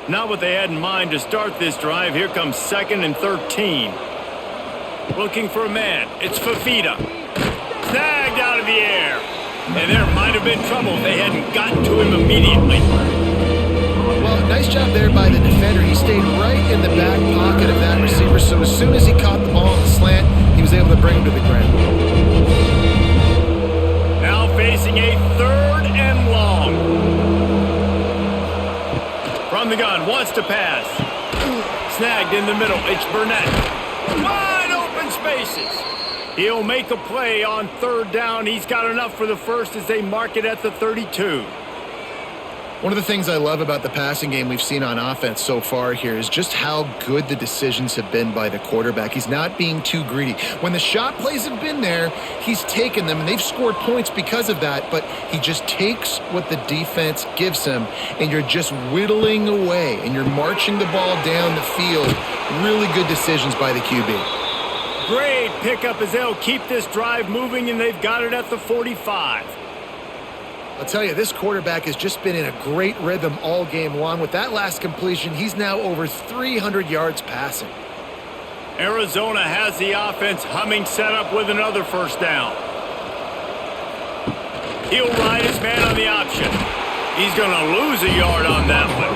Not what they had in mind to start this drive. Here comes 2nd and 13. Looking for a man. It's Fafita. Snagged out of the air. And there might have been trouble if they hadn't gotten to him immediately. Well, nice job there by the defender. He stayed right in the back pocket of that receiver, so as soon as he caught the ball on the slant, he was able to bring him to the ground. Now facing a 3rd and long. From the gun, wants to pass. Snagged in the middle, it's Burnett. Wide open spaces. He'll make a play on 3rd down. He's got enough for the first as they mark it at the 32. One of the things I love about the passing game we've seen on offense so far here is just how good the decisions have been by the quarterback. He's not being too greedy. When the shot plays have been there, he's taken them, and they've scored points because of that, but he just takes what the defense gives him, and you're just whittling away, and you're marching the ball down the field. Really good decisions by the QB. Great pickup as they'll keep this drive moving, and they've got it at the 45. I'll tell you, this quarterback has just been in a great rhythm all game long. With that last completion, he's now over 300 yards passing. Arizona has the offense humming, set up with another 1st down. He'll ride his man on the option. He's going to lose a yard on that one.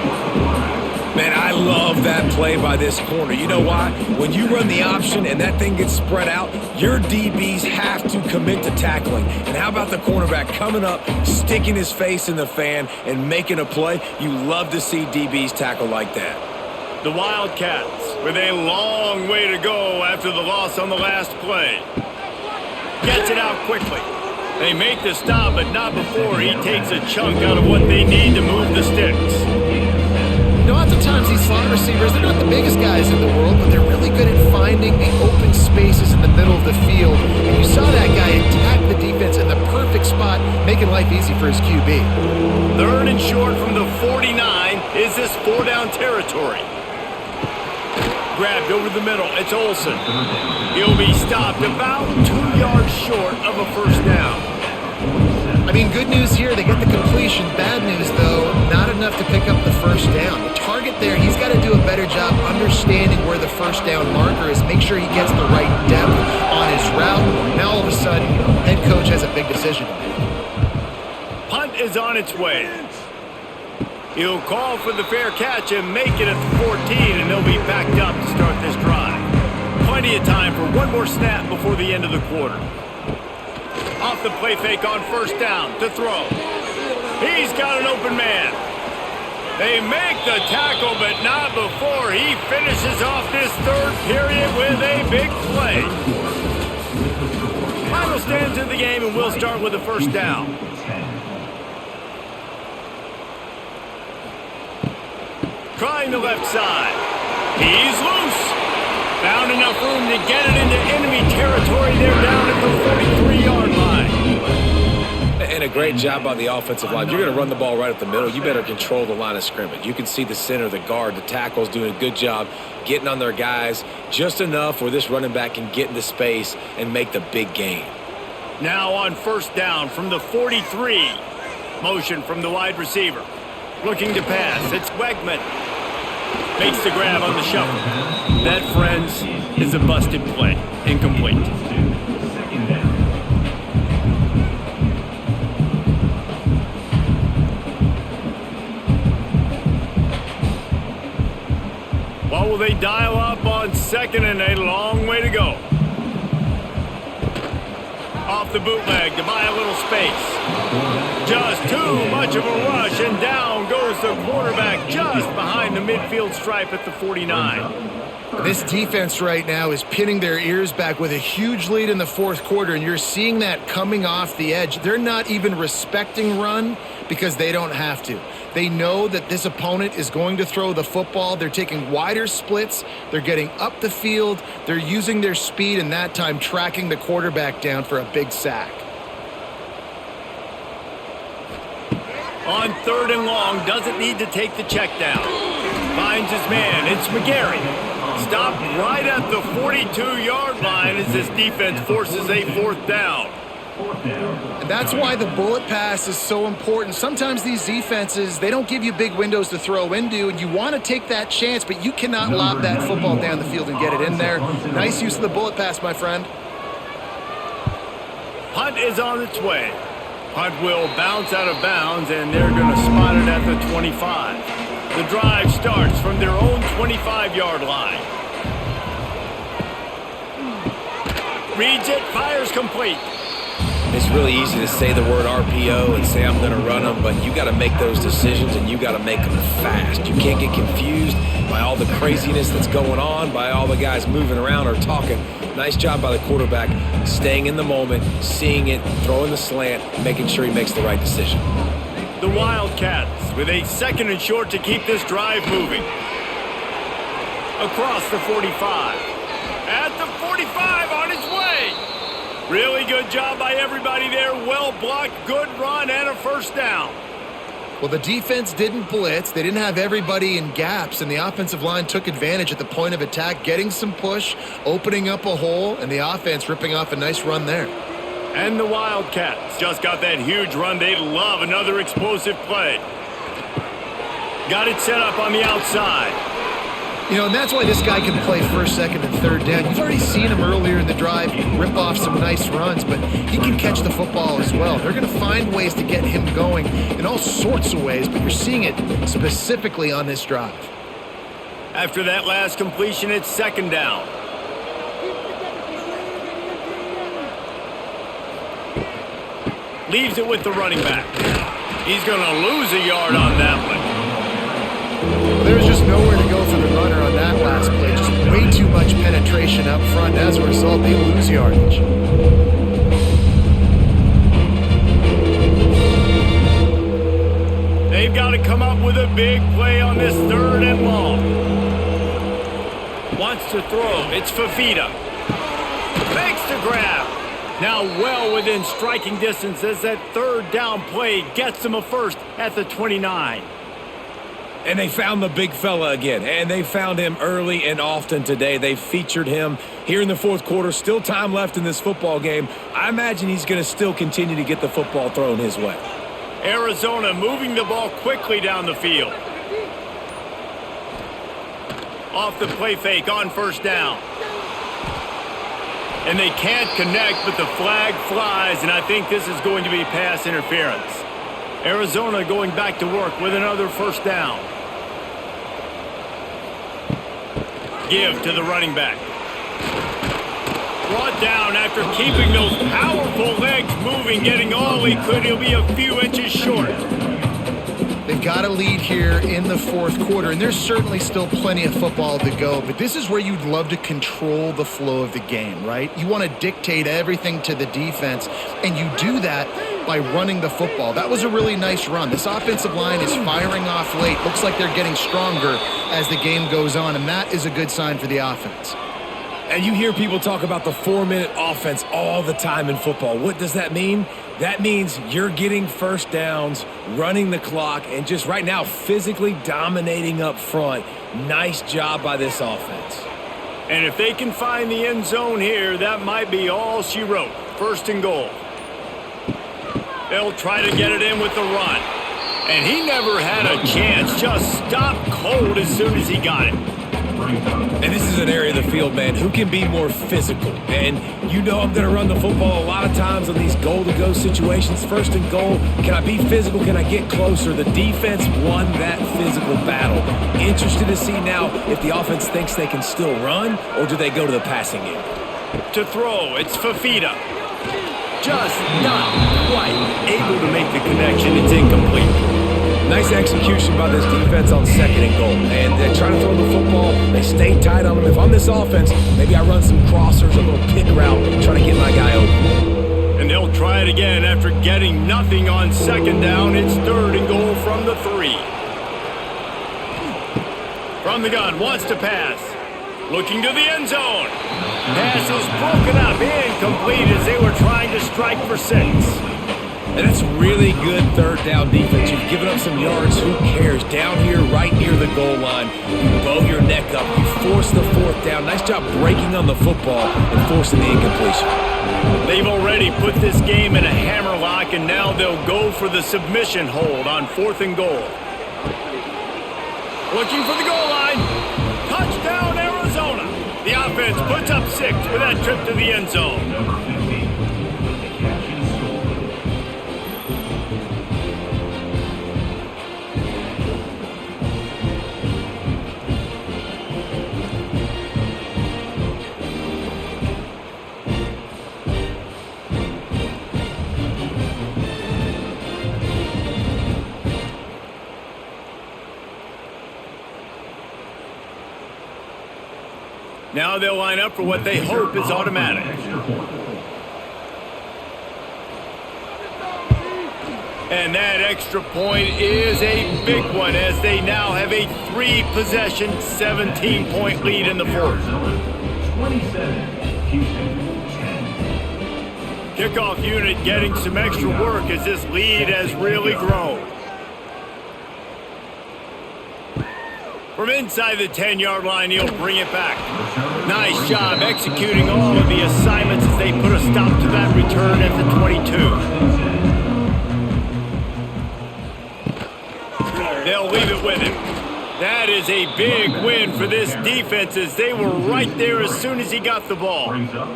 Man, I love that play by this corner. You know why? When you run the option and that thing gets spread out, your DBs have to commit to tackling. And how about the cornerback coming up, sticking his face in the fan, and making a play? You love to see DBs tackle like that. The Wildcats with a long way to go after the loss on the last play. Gets it out quickly. They make the stop, but not before he takes a chunk out of what they need to move the sticks. You know, oftentimes these slot receivers, they're not the biggest guys in the world, but they're really good at finding the open spaces in the middle of the field. And you saw that guy attack the defense in the perfect spot, making life easy for his QB. 3rd and short from the 49 is this 4-down territory. Grabbed over the middle, it's Olsen. He'll be stopped about 2 yards short of a 1st down. I mean, good news here, they get the completion. Bad news, though, not enough to pick up the 1st down. The target there, he's got to do a better job understanding where the 1st down marker is, make sure he gets the right depth on his route. Now, all of a sudden, head coach has a big decision to make. Punt is on its way. He'll call for the fair catch and make it at the 14, and they'll be backed up to start this drive. Plenty of time for one more snap before the end of the quarter. Off the play fake on 1st down to throw. He's got an open man. They make the tackle, but not before he finishes off this 3rd period with a big play. Final stands in the game, and we'll start with a 1st down. Trying the left side. He's loose. Found enough room to get it into enemy territory. They're down at the 43-yard line. And a great job by the offensive line. You're going to run the ball right up the middle. You better control the line of scrimmage. You can see the center, the guard, the tackles doing a good job getting on their guys just enough where this running back can get into space and make the big gain. Now on 1st down from the 43. Motion from the wide receiver. Looking to pass. It's Wegman. Makes the grab on the shuffle. That, friends, is a busted play. Incomplete. What will they dial up on 2nd and a long way to go? Off the bootleg to buy a little space. Just too much of a rush, and down goes the quarterback just behind the midfield stripe at the 49. This defense right now is pinning their ears back with a huge lead in the fourth quarter, and you're seeing that coming off the edge. They're not even respecting run because they don't have to. They know that this opponent is going to throw the football. They're taking wider splits. They're getting up the field. They're using their speed, and that time tracking the quarterback down for a big sack. On 3rd and long, doesn't need to take the check down. Finds his man. It's McGarry. Stopped right at the 42-yard line as this defense forces a 4th down. And that's why the bullet pass is so important. Sometimes these defenses, they don't give you big windows to throw into, and you want to take that chance, but you cannot lob that football down the field and get it in there. Nice use of the bullet pass, my friend. Punt is on its way. Punt will bounce out of bounds, and they're going to spot it at the 25. The drive starts from their own 25-yard line. Reads it, fires complete. It's really easy to say the word RPO and say I'm going to run them, but you got to make those decisions and you got to make them fast. You can't get confused by all the craziness that's going on, by all the guys moving around or talking. Nice job by the quarterback, staying in the moment, seeing it, throwing the slant, making sure he makes the right decision. The Wildcats with a 2nd and short to keep this drive moving. Across the 45. At the 45, on his way. Really good job by everybody there. Well blocked, good run, and a 1st down. Well, the defense didn't blitz. They didn't have everybody in gaps, and the offensive line took advantage at the point of attack, getting some push, opening up a hole, and the offense ripping off a nice run there. And the Wildcats just got that huge run. They love another explosive play. Got it set up on the outside. You know, and that's why this guy can play 1st, 2nd, and 3rd down. You've already seen him earlier in the drive rip off some nice runs, but he can catch the football as well. They're going to find ways to get him going in all sorts of ways, but you're seeing it specifically on this drive. After that last completion, it's 2nd down. Leaves it with the running back. He's going to lose a yard on that one. Well, there was just nowhere to go for the runner on that last play. Just way too much penetration up front. As a result, they lose yardage. They've got to come up with a big play on this 3rd and long. Wants to throw. It's Fafita. Makes the grab. Now well within striking distance as that 3rd down play gets them a 1st at the 29. And they found the big fella again, and they found him early and often today. They featured him here in the 4th quarter. Still time left in this football game. I imagine he's going to still continue to get the football thrown his way. Arizona moving the ball quickly down the field. Off the play fake on 1st down. And they can't connect, but the flag flies, and I think this is going to be pass interference. Arizona going back to work with another 1st down. Give to the running back. Brought down after keeping those powerful legs moving, getting all he could. He'll be a few inches short. They've got a lead here in the 4th quarter, and there's certainly still plenty of football to go, but this is where you'd love to control the flow of the game, right? You want to dictate everything to the defense, and you do that by running the football. That was a really nice run. This offensive line is firing off late. Looks like they're getting stronger as the game goes on, and that is a good sign for the offense. And you hear people talk about the 4-minute offense all the time in football. What does that mean? That means you're getting 1st downs, running the clock, and just right now physically dominating up front. Nice job by this offense. And if they can find the end zone here, that might be all she wrote. 1st and goal. They'll try to get it in with the run. And he never had a chance. Just stopped cold as soon as he got it. And this is an area of the field, man, who can be more physical. And you know I'm going to run the football a lot of times on these goal-to-go situations. 1st and goal, can I be physical? Can I get closer? The defense won that physical battle. Interested to see now if the offense thinks they can still run, or do they go to the passing game? To throw, it's Fafita. Just not quite able to make the connection. It's incomplete. Nice execution by this defense on 2nd and goal. And they try to throw the football. They stay tight on them. If I'm this offense, maybe I run some crossers, a little pick route, trying to get my guy open. And they'll try it again after getting nothing on 2nd down. It's 3rd and goal from the 3. From the gun, wants to pass. Looking to the end zone. Pass is broken up, incomplete as they were trying to strike for 6. And that's really good 3rd down defense. You've given up some yards. Who cares? Down here, right near the goal line, you bow your neck up. You force the 4th down. Nice job breaking on the football and forcing the incompletion. They've already put this game in a hammerlock, and now they'll go for the submission hold on 4th and goal. Looking for the goal line. Touchdown, Arizona. The offense puts up 6 with that trip to the end zone. Number 50, the catch and score. Now they'll line up for what they hope is automatic. And that extra point is a big one as they now have a 3-possession, 17-point lead in the 4th. 27, Houston, 10. Kickoff unit getting some extra work as this lead has really grown. From inside the 10-yard line, he'll bring it back. Nice job executing all of the assignments as they put a stop to that return at the 22. They'll leave it with him. That is a big win for this defense as they were right there as soon as he got the ball. Brings up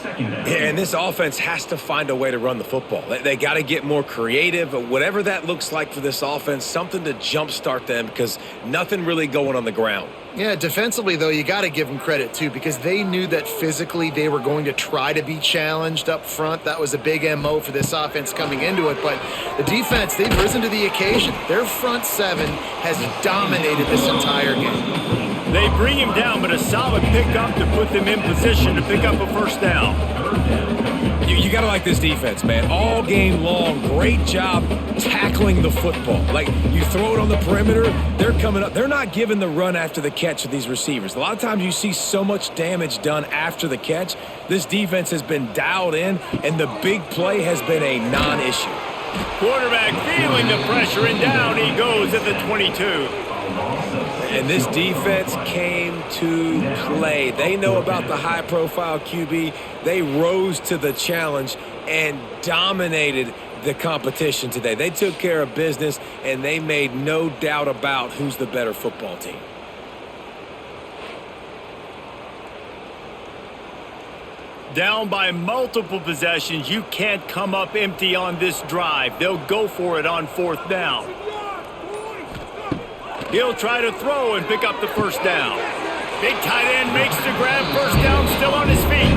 second down. And this offense has to find a way to run the football. They got to get more creative, whatever that looks like for this offense, something to jumpstart them because nothing really going on the ground. Yeah, defensively, though, you got to give them credit, too, because they knew that physically they were going to try to be challenged up front. That was a big MO for this offense coming into it. But the defense, they've risen to the occasion. Their front 7 has dominated this entire game. They bring him down, but a solid pickup to put them in position to pick up a 1st down. You got to like this defense, man. All game long, great job tackling the football. Like, you throw it on the perimeter, they're coming up. They're not giving the run after the catch of these receivers. A lot of times you see so much damage done after the catch. This defense has been dialed in, and the big play has been a non-issue. Quarterback feeling the pressure, and down he goes at the 22. And this defense came to play. They know about the high-profile QB. They rose to the challenge and dominated the competition today. They took care of business, and they made no doubt about who's the better football team. Down by multiple possessions, you can't come up empty on this drive. They'll go for it on 4th down. He'll try to throw and pick up the 1st down. Big tight end makes the grab, 1st down, still on his feet.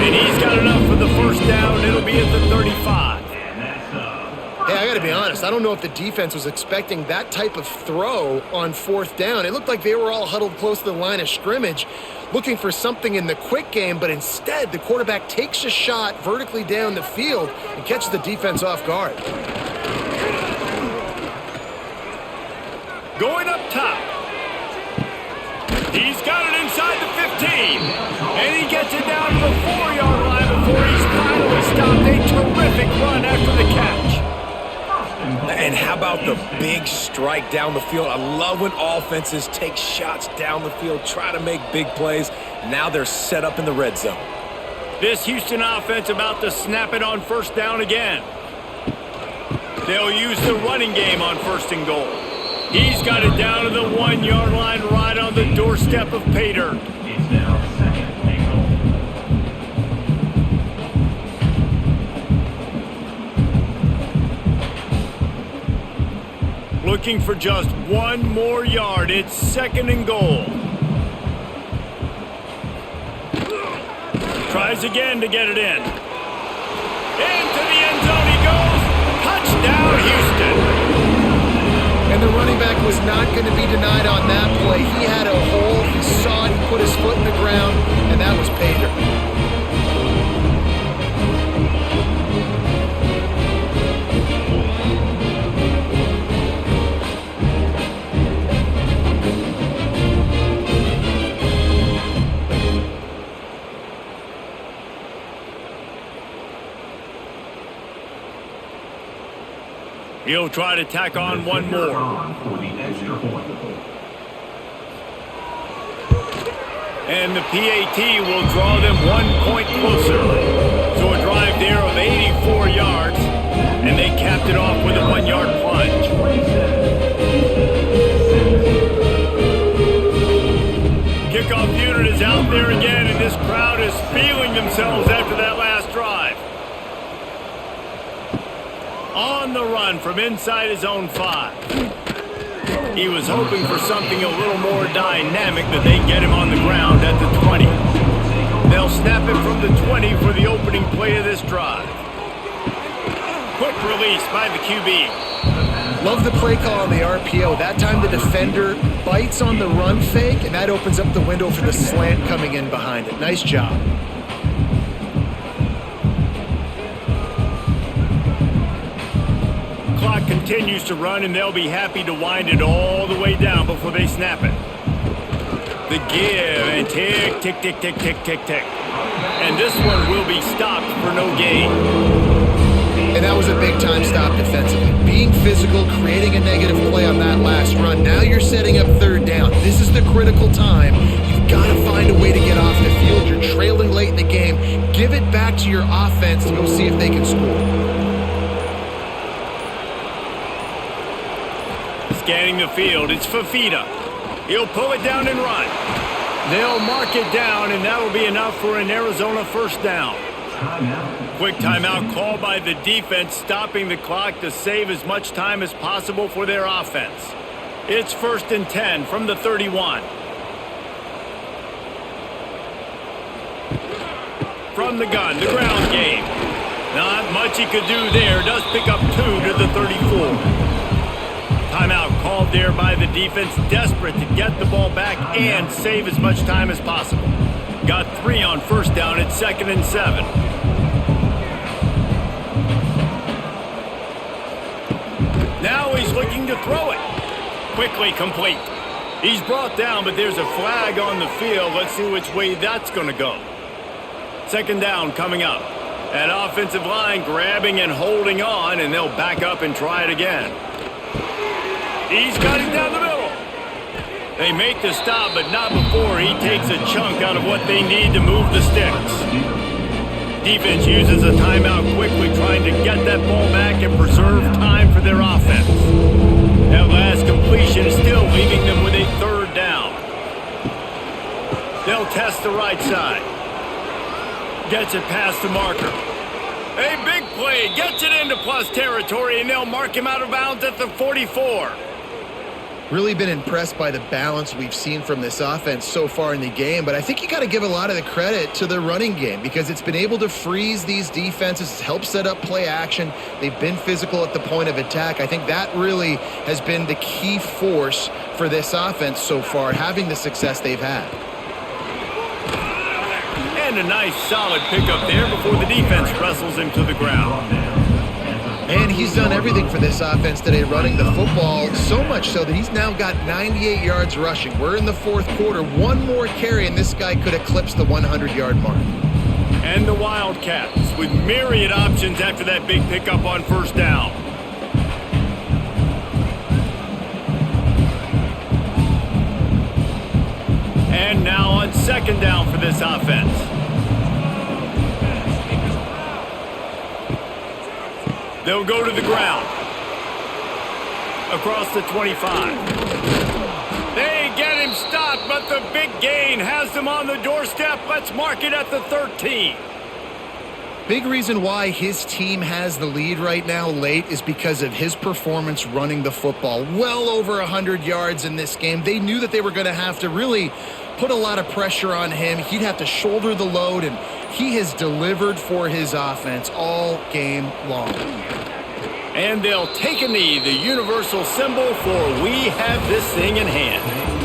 And he's got enough for the 1st down. It'll be at the 35. Hey, I got to be honest. I don't know if the defense was expecting that type of throw on 4th down. It looked like they were all huddled close to the line of scrimmage, looking for something in the quick game, but instead the quarterback takes a shot vertically down the field and catches the defense off guard. Going up top. He's got it inside the 15. And he gets it down to the 4-yard line before he's finally stopped. A terrific run after the catch. And how about the big strike down the field? I love when offenses take shots down the field, try to make big plays. Now they're set up in the red zone. This Houston offense about to snap it on 1st down again. They'll use the running game on 1st and goal. He's got it down to the 1-yard line right on the doorstep of pay dirt. It's now 2nd and goal. Looking for just 1 more yard. It's 2nd and goal. Tries again to get it in. Into the end zone he goes. Touchdown, Houston. And the running back was not going to be denied on that play. He had a hole. He saw it. He put his foot in the ground, and that was pay dirt. He'll try to tack on one more. For the extra point. And the PAT will draw them 1 point closer. So a drive there of 84 yards, and they capped it off with a 1-yard plunge. Kickoff unit is out there again, and this crowd is feeling themselves after that last drive. On the run from inside his own 5. He was hoping for something a little more dynamic, that they get him on the ground at the 20. They'll snap it from the 20 for the opening play of this drive. Quick release by the QB. Love the play call on the RPO. That time the defender bites on the run fake, and that opens up the window for the slant coming in behind it. Nice job. Clock continues to run, and they'll be happy to wind it all the way down before they snap it. The give and tick, tick, tick, tick, tick, tick, tick. And this one will be stopped for no gain. And that was a big-time stop defensively. Being physical, creating a negative play on that last run. Now you're setting up third down. This is the critical time. You've got to find a way to get off the field. You're trailing late in the game. Give it back to your offense to go see if they can score. Scanning the field, it's Fafita. He'll pull it down and run. They'll mark it down, and that'll be enough for an Arizona first down. Quick timeout called by the defense, stopping the clock to save as much time as possible for their offense. It's 1st and 10 from the 31. From the gun, the ground game. Not much he could do there. Does pick up 2 to the 34. Timeout called there by the defense, desperate to get the ball back and save as much time as possible. Got 3 on first down at 2nd and 7. Now he's looking to throw it. Quickly complete. He's brought down, but there's a flag on the field. Let's see which way that's going to go. 2nd down coming up. That offensive line grabbing and holding on, and they'll back up and try it again. He's got it down the middle. They make the stop, but not before he takes a chunk out of what they need to move the sticks. Defense uses a timeout quickly, trying to get that ball back and preserve time for their offense. That last completion is still leaving them with a 3rd down. They'll test the right side. Gets it past the marker. A big play, gets it into plus territory, and they'll mark him out of bounds at the 44. Really been impressed by the balance we've seen from this offense so far in the game, but I think you got to give a lot of the credit to the running game because it's been able to freeze these defenses, help set up play action. They've been physical at the point of attack. I think that really has been the key force for this offense so far, having the success they've had. And a nice solid pickup there before the defense wrestles him to the ground. And he's done everything for this offense today, running the football, so much so that he's now got 98 yards rushing. We're in the 4th quarter. One more carry, and this guy could eclipse the 100-yard mark. And the Wildcats with myriad options after that big pickup on first down. And now on 2nd down for this offense. They'll go to the ground. Across the 25. They get him stopped, but the big gain has them on the doorstep. Let's mark it at the 13. Big reason why his team has the lead right now late is because of his performance running the football. Well over 100 yards in this game. They knew that they were going to have to really put a lot of pressure on him. He'd have to shoulder the load, and he has delivered for his offense all game long. And they'll take a knee, the universal symbol for we have this thing in hand.